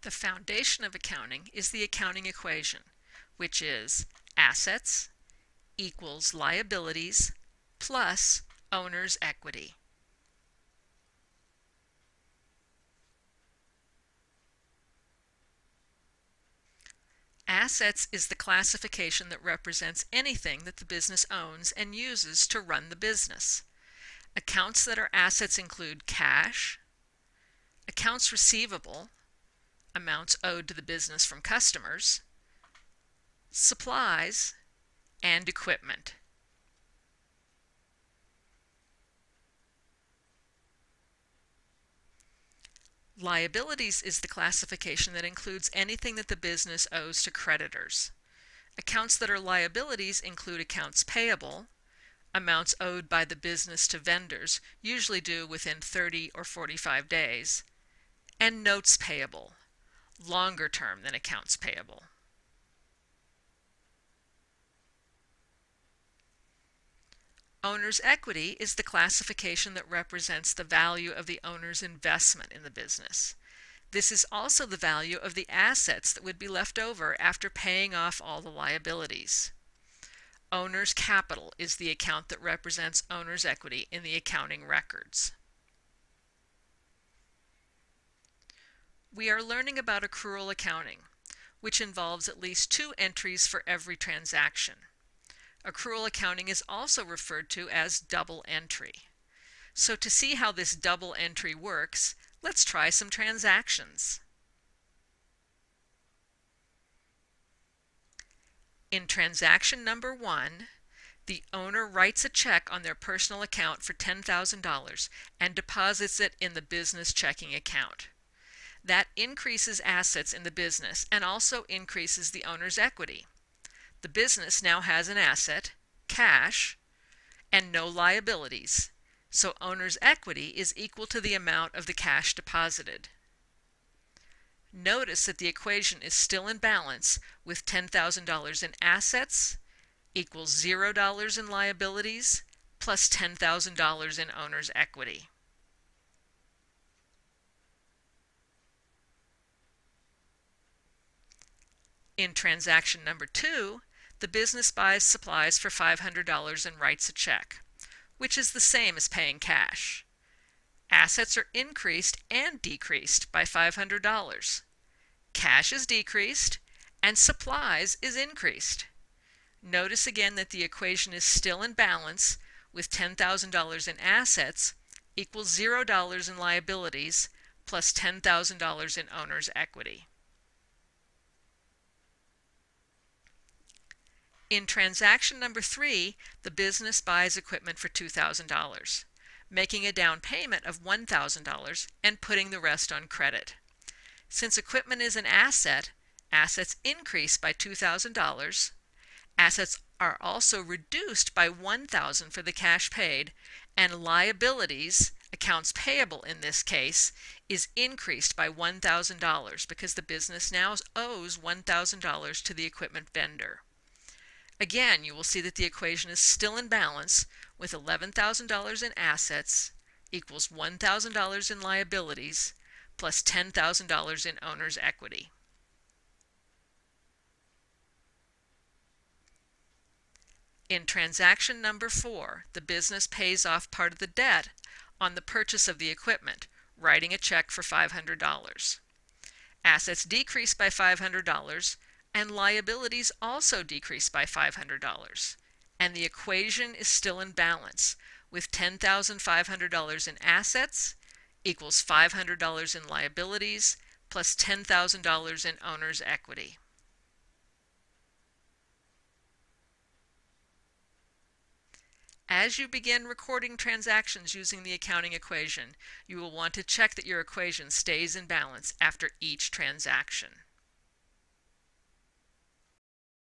The foundation of accounting is the accounting equation, which is assets equals liabilities plus owner's equity. Assets is the classification that represents anything that the business owns and uses to run the business. Accounts that are assets include cash, accounts receivable, amounts owed to the business from customers, supplies, and equipment. Liabilities is the classification that includes anything that the business owes to creditors. Accounts that are liabilities include accounts payable, amounts owed by the business to vendors, usually due within 30 or 45 days, and notes payable, longer term than accounts payable. Owner's equity is the classification that represents the value of the owner's investment in the business. This is also the value of the assets that would be left over after paying off all the liabilities. Owner's capital is the account that represents owner's equity in the accounting records. We are learning about accrual accounting, which involves at least 2 entries for every transaction. Accrual accounting is also referred to as double entry. So to see how this double entry works, let's try some transactions. In transaction number 1, the owner writes a check on their personal account for $10,000 and deposits it in the business checking account. That increases assets in the business and also increases the owner's equity. The business now has an asset, cash, and no liabilities, so owner's equity is equal to the amount of the cash deposited. Notice that the equation is still in balance with $10,000 in assets equals $0 in liabilities plus $10,000 in owner's equity. In transaction number 2, the business buys supplies for $500 and writes a check, which is the same as paying cash. Assets are increased and decreased by $500. Cash is decreased and supplies is increased. Notice again that the equation is still in balance with $10,000 in assets equals $0 in liabilities plus $10,000 in owner's equity. In transaction number 3, the business buys equipment for $2,000, making a down payment of $1,000 and putting the rest on credit. Since equipment is an asset, assets increase by $2,000. Assets are also reduced by $1,000 for the cash paid, and liabilities, accounts payable in this case, is increased by $1,000 because the business now owes $1,000 to the equipment vendor. Again, you will see that the equation is still in balance with $11,000 in assets equals $1,000 in liabilities plus $10,000 in owner's equity. In transaction number 4, the business pays off part of the debt on the purchase of the equipment, writing a check for $500. Assets decrease by $500 and liabilities also decrease by $500, and the equation is still in balance with $10,500 in assets equals $500 in liabilities plus $10,000 in owner's equity. As you begin recording transactions using the accounting equation, you will want to check that your equation stays in balance after each transaction.